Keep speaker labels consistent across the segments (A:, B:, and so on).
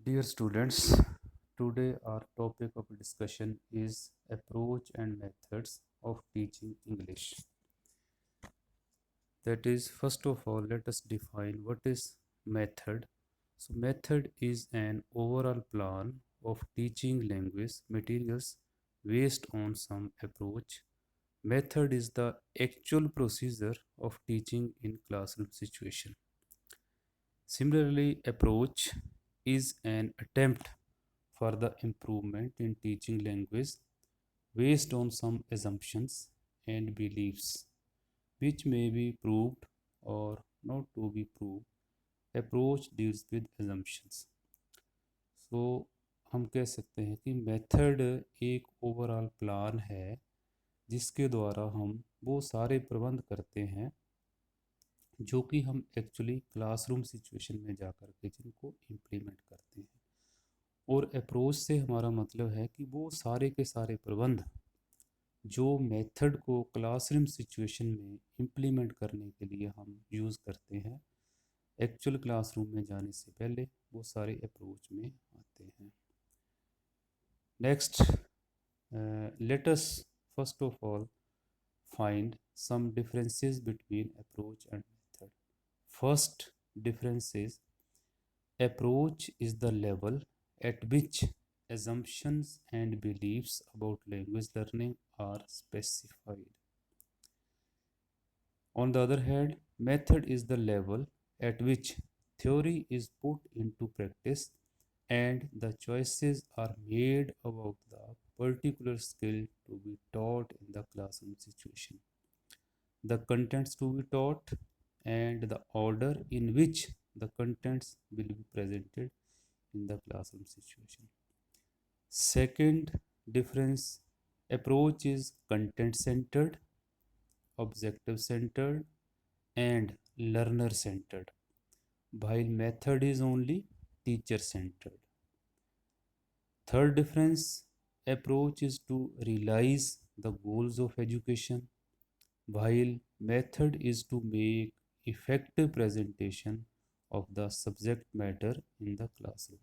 A: Dear students, today our topic of discussion is approach and methods of teaching English. That is, first of all, let us define what is method. So, method is an overall plan of teaching language materials based on some approach. Method is the actual procedure of teaching in classroom situation. Similarly, approach is an attempt for the improvement in teaching language based on some assumptions and beliefs which may be proved or not to be proved. Approach deals with assumptions. So हम कह सकते हैं कि method एक overall plan है जिसके द्वारा हम वो सारे प्रबंध करते हैं जो कि हम एक्चुअली क्लासरूम सिचुएशन में जा कर के जिनको इम्प्लीमेंट करते हैं। और अप्रोच से हमारा मतलब है कि वो सारे के सारे प्रबंध जो मेथड को क्लासरूम सिचुएशन में इम्प्लीमेंट करने के लिए हम यूज़ करते हैं एक्चुअल क्लासरूम में जाने से पहले वो सारे अप्रोच में आते हैं। Next, let us first of all find some differences between approach and method. First difference is approach is the level at which assumptions and beliefs about language learning are specified. On the other hand, method is the level at which theory is put into practice and the choices are made about the particular skill to be taught in the classroom situation, the contents to be taught, and the order in which the contents will be presented in the classroom situation. Second difference, approach is content centered, objective centered, and learner centered, while method is only teacher centered. Third difference, approach is to realize the goals of education, while method is to make effective presentation of the subject matter in the classroom.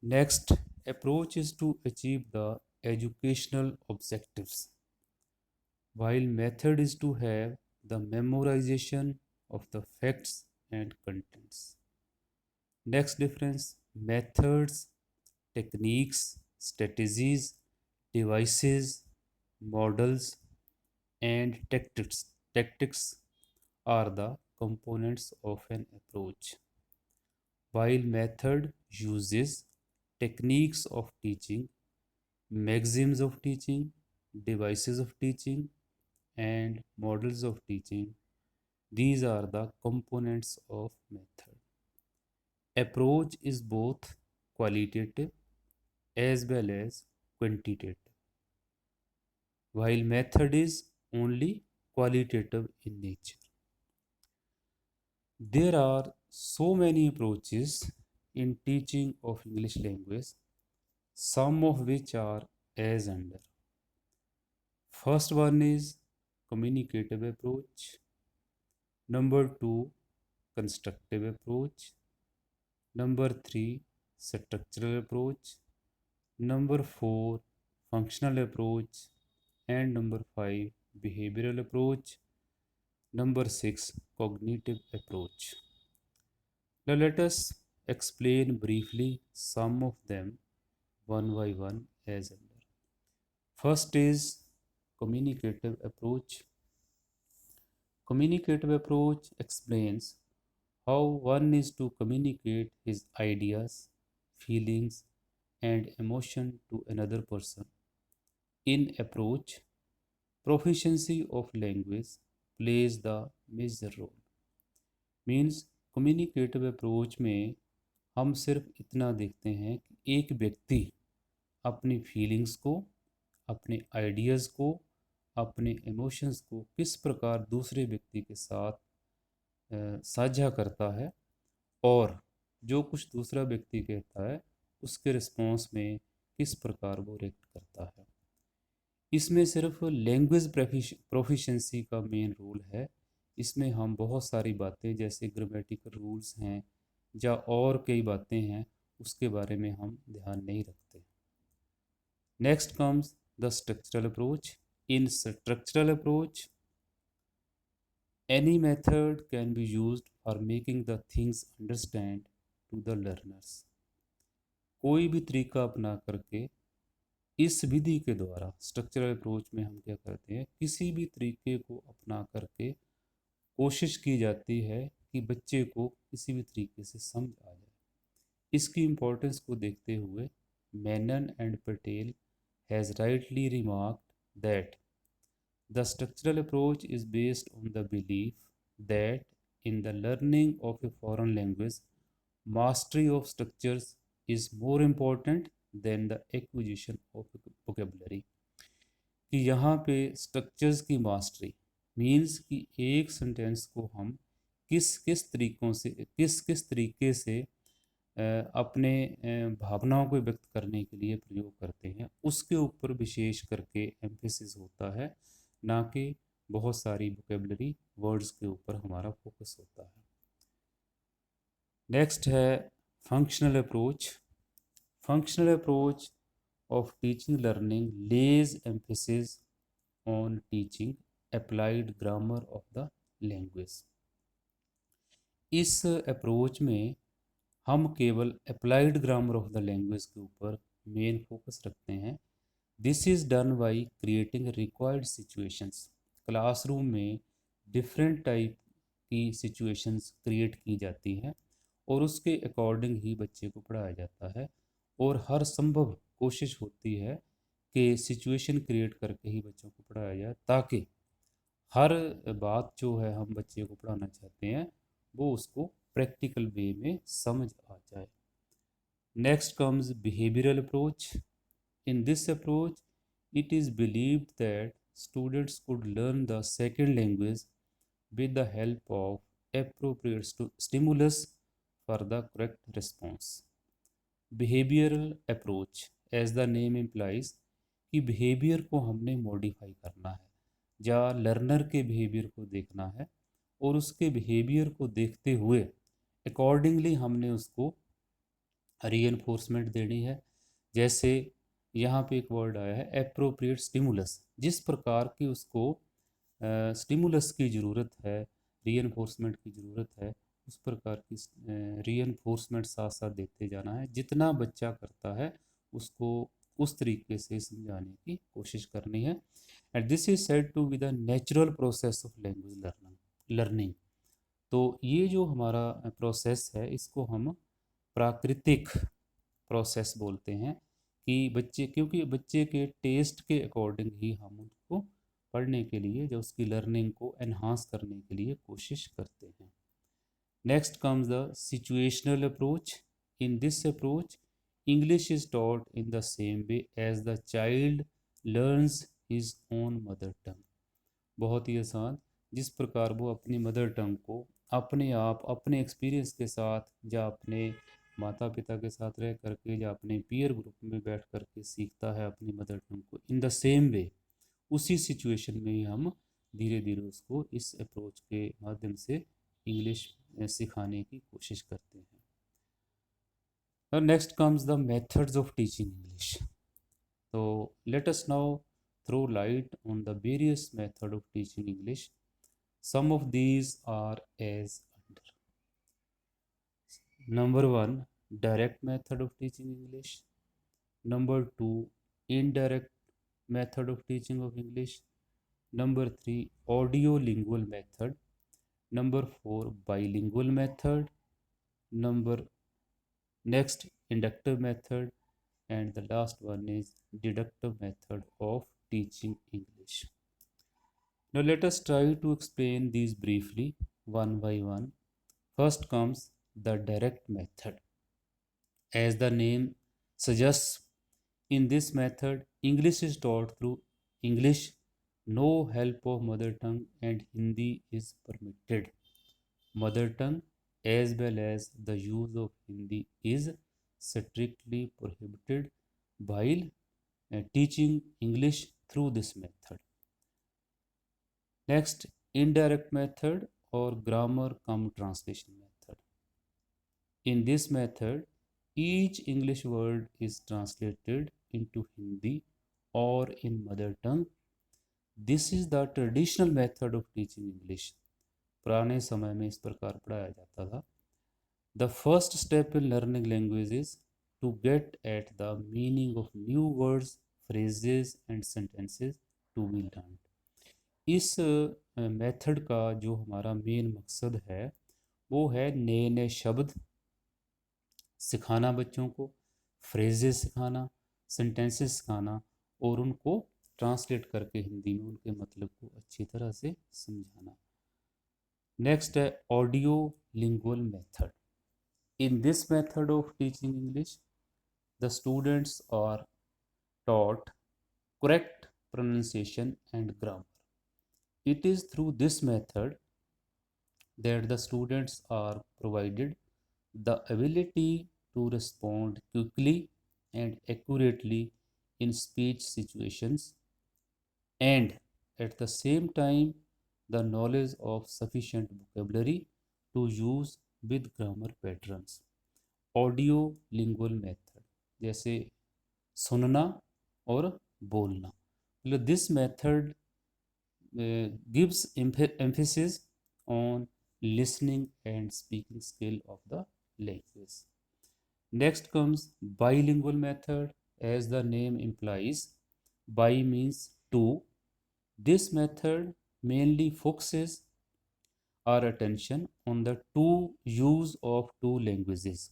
A: Next, approach is to achieve the educational objectives, while method is to have the memorization of the facts and contents. Next difference, methods, techniques, strategies, devices, models, and tactics are the components of an approach, while method uses techniques of teaching, maxims of teaching, devices of teaching, and models of teaching. These are the components of method. Approach is both qualitative as well as quantitative, while method is only qualitative in nature. There are so many approaches in teaching of English language, some of which are as under. First one is communicative approach. Number two, constructive approach. Number three, structural approach. Number four, functional approach. And number five, behavioral approach. Number six, cognitive approach. Now let us explain briefly some of them one by one as under. First is communicative approach. Communicative approach explains how one is to communicate his ideas, feelings, and emotion to another person. In approach, proficiency of language plays the major role. Means communicative approach में हम सिर्फ इतना देखते हैं कि एक व्यक्ति अपनी फीलिंग्स को, अपने आइडियाज़ को, अपने इमोशंस को किस प्रकार दूसरे व्यक्ति के साथ साझा करता है और जो कुछ दूसरा व्यक्ति कहता है उसके रिस्पॉन्स में किस प्रकार वो रिएक्ट करता है। इसमें सिर्फ लैंग्वेज प्रोफिशेंसी का मेन रोल है। इसमें हम बहुत सारी बातें जैसे ग्रामेटिकल रूल्स हैं या और कई बातें हैं उसके बारे में हम ध्यान नहीं रखते। Next comes the structural approach. In structural approach any method can be used for making the things understand to the learners। कोई भी तरीका अपना करके इस विधि के द्वारा, स्ट्रक्चरल अप्रोच में हम क्या करते हैं, किसी भी तरीके को अपना करके कोशिश की जाती है कि बच्चे को किसी भी तरीके से समझ आ जाए। इसकी इम्पोर्टेंस को देखते हुए Menon and Patel has rightly remarked that the structural approach is based on the belief that in the learning of a foreign language, mastery of structures is more important than the acquisition of vocabulary। कि यहाँ पे structures की mastery means कि एक sentence को हम किस किस तरीक़ों से, किस किस तरीके से अपने भावनाओं को व्यक्त करने के लिए प्रयोग करते हैं, उसके ऊपर विशेष करके एम्फेसिस होता है, ना कि बहुत सारी वोकेबलरी वर्ड्स के ऊपर हमारा फोकस होता है। नेक्स्ट है functional approach. Functional approach of teaching learning lays emphasis on teaching applied grammar of the language. इस अप्रोच में हम केवल applied grammar of the language के ऊपर मेन फोकस रखते हैं। This is done by creating required situations. Classroom में different type की सिचुएशंस क्रिएट की जाती हैं और उसके अकॉर्डिंग ही बच्चे को पढ़ाया जाता है, और हर संभव कोशिश होती है कि सिचुएशन क्रिएट करके ही बच्चों को पढ़ाया जाए, ताकि हर बात जो है हम बच्चे को पढ़ाना चाहते हैं वो उसको प्रैक्टिकल वे में समझ आ जाए। Next comes behavioural approach. In this approach it is believed that students could learn the second language with the help of appropriate stimulus for the correct response। Behavioral approach, as the name implies, कि behaviour को हमने modify करना है या learner के behaviour को देखना है, और उसके बिहेवियर को देखते हुए अकॉर्डिंगली हमने उसको रीइंफोर्समेंट देनी है। जैसे यहाँ पे एक वर्ड आया है एप्रोप्रिएट स्टिमुलस, जिस प्रकार की उसको स्टिमुलस की ज़रूरत है, रीइंफोर्समेंट की ज़रूरत है, उस प्रकार की रीइंफोर्समेंट साथ साथ देते जाना है। जितना बच्चा करता है उसको उस तरीके से समझाने की कोशिश करनी है। And this is said to be the natural process of language learning. तो ये जो हमारा प्रोसेस है इसको हम प्राकृतिक प्रोसेस बोलते हैं, कि बच्चे, क्योंकि बच्चे के टेस्ट के अकॉर्डिंग ही हम उनको पढ़ने के लिए, जो उसकी लर्निंग को एनहांस करने के लिए कोशिश करते हैं। Next comes the situational approach. In this approach English is taught in the same way as the child learns his own mother tongue. बहुत ही आसान, जिस प्रकार वो अपनी मदर टंग को अपने आप अपने एक्सपीरियंस के साथ या अपने माता पिता के साथ रह करके या अपने पीयर ग्रुप में बैठ करके सीखता है अपनी मदर टंग को, इन द सेम वे उसी सिचुएशन में ही हम धीरे धीरे उसको इस अप्रोच के माध्यम से इंग्लिश सिखाने की कोशिश करते हैं। Next comes the methods of teaching English. तो let us now throw light on the various method of teaching English. Some of these are as under. Number 1, direct method of teaching English. Number 2, indirect method of teaching of English. Number 3, audio lingual method. Number 4, bilingual method. Number next, inductive method, and the last one is deductive method of teaching English. Now let us try to explain these briefly one by one. First comes the direct method. As the name suggests, in this method English is taught through English, no help of mother tongue, and Hindi is permitted. Mother tongue as well as the use of Hindi is strictly prohibited while teaching English through this method. Next, indirect method or grammar cum translation method. In this method, each English word is translated into Hindi or in mother tongue. This is the traditional method of teaching English. पुराने समय में इस प्रकार पढ़ाया जाता था. The first step in learning language is to get at the meaning of new words, phrases and sentences to be learned. इस method का जो हमारा मेन मकसद है वो है नए नए शब्द सिखाना बच्चों को, फ्रेजेस सिखाना, सेंटेंसेस सिखाना और उनको ट्रांसलेट करके हिंदी में उनके मतलब को अच्छी तरह से समझाना. नेक्स्ट है audio lingual method. In this method of teaching English the students are taught correct pronunciation and grammar. It is through this method that the students are provided the ability to respond quickly and accurately in speech situations, and at the same time the knowledge of sufficient vocabulary to use with grammar patterns. Audio lingual method जैसे सुनना और बोलना. मतलब this method gives emphasis on listening and speaking skill of the language. Next comes bilingual method. As the name implies, bi means two. This method mainly focuses our attention on the two use of two languages,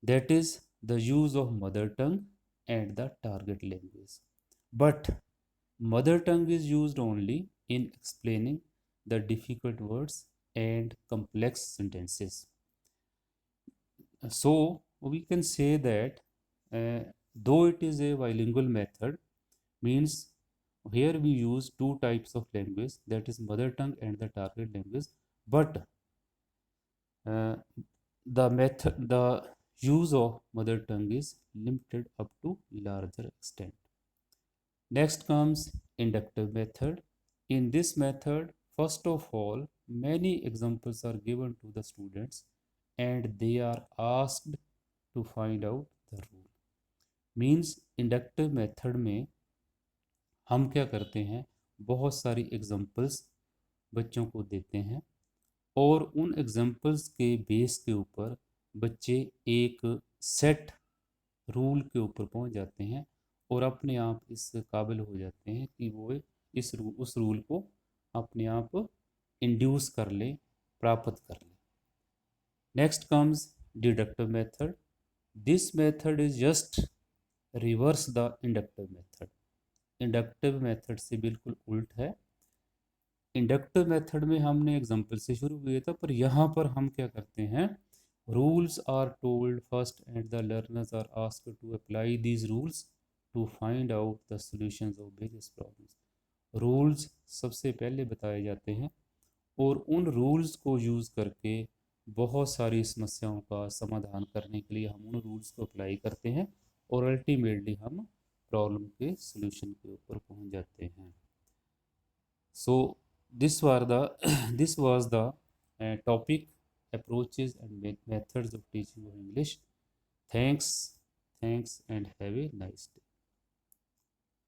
A: that is the use of mother tongue and the target language. But mother tongue is used only in explaining the difficult words and complex sentences. So we can say that though it is a bilingual method, means here we use two types of language, that is mother tongue and the target language, but uh, the use of mother tongue is limited up to larger extent. Next comes inductive method. In this method, first of all, many examples are given to the students and they are asked to find out the rule. Means inductive method में हम क्या करते हैं, बहुत सारी examples बच्चों को देते हैं और उन एग्जांपल्स के बेस के ऊपर बच्चे एक सेट रूल के ऊपर पहुंच जाते हैं और अपने आप इस काबिल हो जाते हैं कि वो उस रूल को अपने आप इंड्यूस कर लें, प्राप्त कर लें. Next comes deductive method. This method is just reverse the inductive method. Inductive method से बिल्कुल उल्ट है. इंडक्टिव मेथड में हमने एग्जांपल से शुरू किया था, पर यहाँ पर हम क्या करते हैं, rules are told first and the learners are asked to apply these rules to find out the solutions of various problems. Rules सबसे पहले बताए जाते हैं और उन रूल्स को यूज़ करके बहुत सारी समस्याओं का समाधान करने के लिए हम उन रूल्स को अप्लाई करते हैं और अल्टीमेटली हम प्रॉब्लम के सॉल्यूशन के ऊपर पहुंच जाते हैं. सो this were the this was the topic, approaches and methods of teaching of English. Thanks and have a nice day.